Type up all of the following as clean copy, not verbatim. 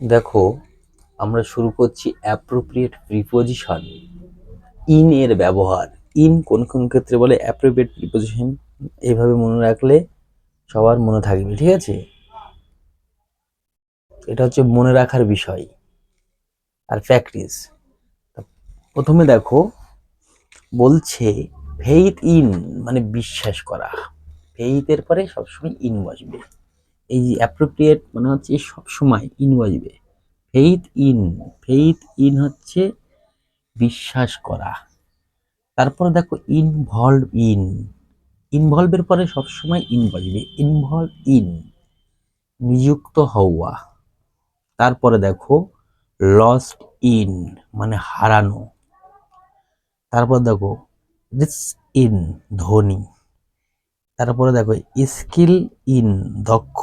দেখো, আমরা শুরু করছি অ্যাপ্রোপ্রিয়েট প্রিপোজিশন ইন এর ব্যবহার। ইন কোন কোন ক্ষেত্রে বলে, অ্যাপ্রোপ্রিয়েট প্রিপোজিশন এইভাবে মনে রাখলে সবার মনে থাকবে। ঠিক আছে, এটা হচ্ছে মনে রাখার বিষয় আর প্র্যাকটিস। প্রথমে দেখো, বলছে ফেইথ ইন মানে বিশ্বাস করা। ফেইথের পরে সবসময় ইন বসবে। এই যে অ্যাপ্রোপ্রিয়েট মানে হচ্ছে সবসময় ইন বসবে। ফেইথ ইন, ফেইথ ইন হচ্ছে বিশ্বাস করা। তারপরে দেখো ইনভলভ ইন, ইনভলভের পরে সবসময় ইন বসবে। ইনভলভ ইন নিযুক্ত হওয়া। তারপরে দেখো লস্ট ইন মানে হারানো। তারপর দেখো রিচ ইন ধনী। তারপরে দেখো স্কিল ইন দক্ষ।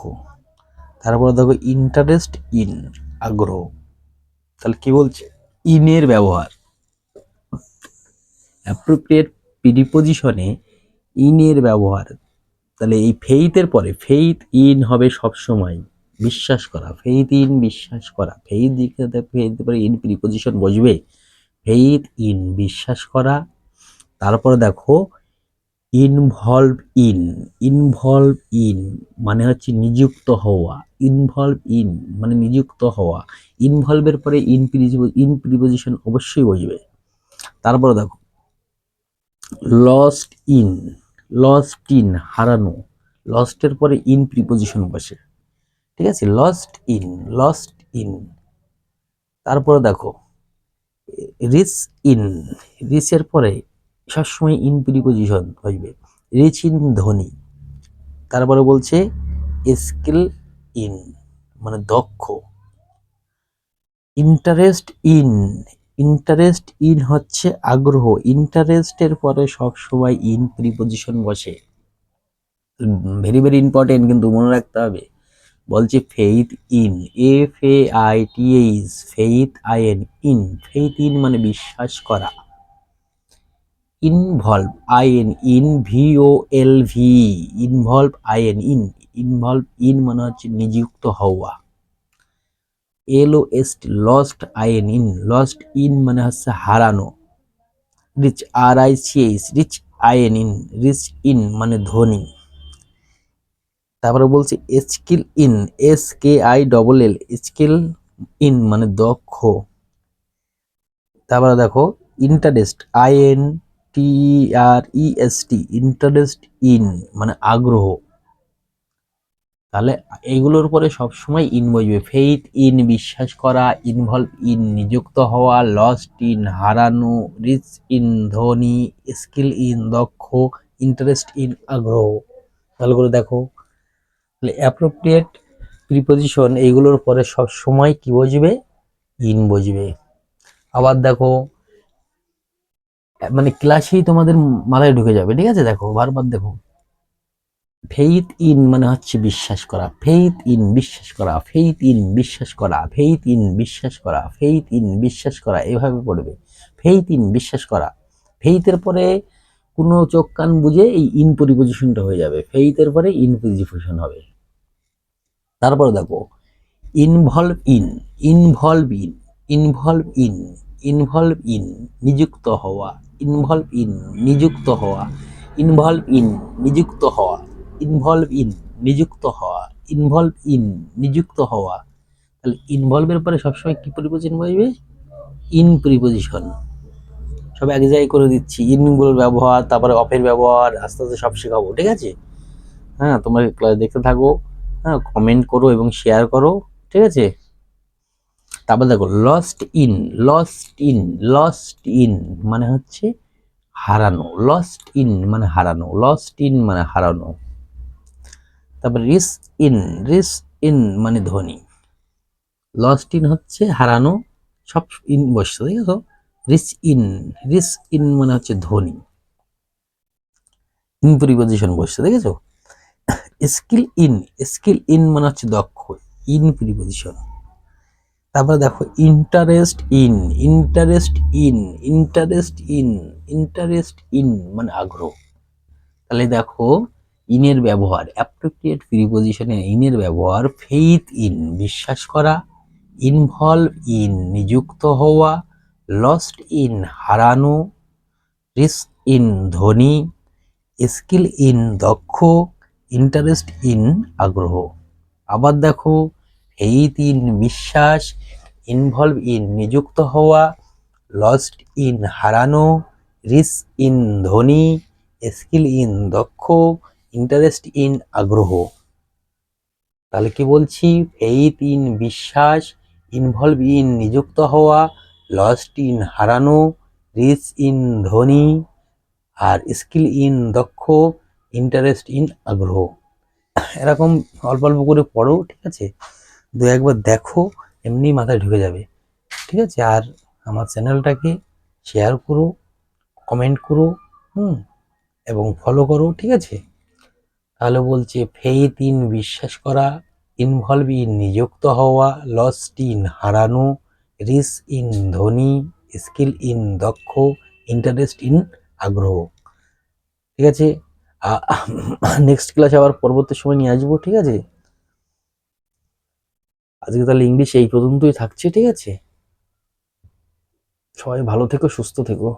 তারপরে দেখো ইন্টারেস্ট ইন আগ্রহ। তাহলে কি বলছে, ইনের ব্যবহার অ্যাপ্রোপ্রিয়েট প্রিপোজিশনে ইনের ব্যবহার। তাহলে এই ফেইথের পরে ফেইথ ইন হবে সবসময় বিশ্বাস করা। ফেইথ ইন বিশ্বাস করা, ফেইথ দিকে ফেইথের পরে ইন প্রিপোজিশন বসবে। ফেইথ ইন বিশ্বাস করা। তারপরে দেখো ইনভলভ ইন, ইনভলভ ইন মানে হচ্ছে নিযুক্ত হওয়া। ইনভলভ ইন মানে নিযুক্ত হওয়া। ইনভলভের পরে ইন প্রিপোজিশন অবশ্যই বসবে। তারপরে দেখো লস্ট ইন, লস্ট ইন হারানো। লস্টের পরে ইন প্রিপোজিশন বসে। ঠিক আছে, লস্ট ইন, লস্ট ইন। তারপরে দেখো রিচ ইন, রিচের পরে সবসময় ইন প্রিপোজিশন বসবে। রিচ ইন ধনী। তারপরে বলছে স্কিল ইন মানে দক্ষ। ইন্টারেস্ট ইন, ইন্টারেস্ট ইন হচ্ছে আগ্রহ। ইন্টারেস্টের পরে সবসময় ইন প্রিপোজিশন বসে। ভেরি ভেরি ইম্পর্টেন্ট, কিন্তু মনে রাখতে হবে। বলছে faith in, FAITH, faith IN, in, faith in মানে বিশ্বাস করা। Involve IN, in VOLV, involve IN, in, involve in মানে হচ্ছে নিযুক্ত হওয়া। LOST, lost IN, in, lost in মানে হচ্ছে হারানো। Rich RICH, rich IN, in, rich in মানে ধনী। তারপরে বলছি skill in, SKILL, skill in মানে দক্ষ। তারপরে দেখো ইন্টারেস্ট INTREST, ইন্টারেস্ট ইন মানে আগ্রহ। তাহলে এইগুলোর পরে সবসময় ইন বসবে। ফেইথ ইন বিশ্বাস করা, ইনভলভ ইন নিযুক্ত হওয়া, লস্ট ইন হারানো, রিচ ইন ধনী, স্কিল ইন দক্ষ, ইন্টারেস্ট ইন আগ্রহ। ভালো করে দেখো, তাহলে অ্যাপ্রোপ্রিয়েট প্রিপোজিশন এইগুলোর পরে সব সময় কি বসবে, ইন বসবে। আবার দেখো মানে ক্লাসেই তোমাদের মাথায় ঢুকে যাবে। ঠিক আছে, দেখো বারবার দেখো। ফেইথ ইন মানে হচ্ছে বিশ্বাস করা। ফেইথ ইন বিশ্বাস করা, ফেইথ ইন বিশ্বাস করা, ফেইথ ইন বিশ্বাস করা, ফেইথ ইন বিশ্বাস করা, এভাবে পড়বে। ফেইথ ইন বিশ্বাস করা। ফেইথের পরে কোনো চোখ কান বুঝে এই ইন প্রিপোজিশনটা হয়ে যাবে। ফেইথের পরে ইন প্রিপোজিশন হবে। তারপরে দেখো involve in, involve in, involve in, involve in নিযুক্ত হওয়া। ইনভলভ ইন নিযুক্ত হওয়া, ইনভলভ ইন নিযুক্ত হওয়া, ইনভলভ ইন নিযুক্ত হওয়া, ইনভলভ ইন নিযুক্ত হওয়া। তাহলে ইনভলভের পরে সবসময় কি প্রিপোজিশন বসবে, ইন প্রিপোজিশন। সব এক জায়গায় করে দিচ্ছি, ইনগুলোর ব্যবহার, তারপরে অফের ব্যবহার, আস্তে আস্তে সব শেখাবো। ঠিক আছে, হ্যাঁ তোমরা ক্লাস দেখতে থাকো, হ্যাঁ কমেন্ট করো এবং শেয়ার করো। ঠিক আছে, তারপর দেখো lost in, lost in, lost in মানে হচ্ছে হারানো। লস্ট ইন মানে হারানো, লস্ট ইন মানে হারানো। তারপর রিচ ইন, রিচ ইন মানে ধনী। লস্ট ইন হচ্ছে হারানো, সব ইন বসছে। ঠিক আছে, রিচ ইন, রিচ ইন মানে হচ্ছে ধনী, ইন প্রিপোজিশন বসছে। দেখেছো, স্কিল ইন, স্কিল ইন মানে হচ্ছে দক্ষ, ইন প্রিপোজিশন। তারপরে দেখো interest in, interest in, interest in, interest in মানে আগ্রহ। তাহলে দেখো ইনের ব্যবহার, অ্যাপ্রোপ্রিয়েট প্রিপোজিশনে ইনের ব্যবহার। ফেইথ ইন বিশ্বাস করা, ইনভলভ ইন নিযুক্ত হওয়া, লস্ট ইন হারানো, রিস্ক ইন ধনী, স্কিল ইন দক্ষ, ইন্টারেস্ট ইন আগ্রহ। আবার দেখো, ফেইথ ইন বিশ্বাস, ইনভলভ ইন নিযুক্ত হওয়া, লস্ট ইন হারানো, রিস্ক ইন ধনী, স্কিল ইন দক্ষ, ইন্টারেস্ট ইন আগ্রহ। তাহলে কি বলছি, ফেইথ ইন বিশ্বাস, ইনভলভ ইন নিযুক্ত হওয়া, লস্ট ইন হারানো, রিচ ইন ধনী, আর স্কিল ইন দক্ষ, ইন্টারেস্ট ইন আগ্রহ। এরকম অল্প অল্প করে পড়ো, ঠিক আছে, দু একবার দেখো, এমনি মাথায় ঢুকে যাবে, ঠিক আছে। আর আমার চ্যানেলটাকে শেয়ার করো, কমেন্ট করো, এবং ফলো করো, ঠিক আছে। তাহলে বলছে, ফেইথ ইন বিশ্বাস করা, ইনভলভ ইন নিযুক্ত হওয়া, লস্ট ইন হারানো, রিচ ইন ধনী, স্কিল ইন দক্ষ, ইন্টারেস্ট ইন আগ্রহ, ঠিক আছে। নেক্সট ক্লাসে আবার পরবর্তী সময় নিয়ে আসবো, ঠিক আছে। আজকে তাহলে ইংলিশ এই পর্যন্তই থাকছে, ঠিক আছে। সবাই ভালো থেকো, সুস্থ থেকো।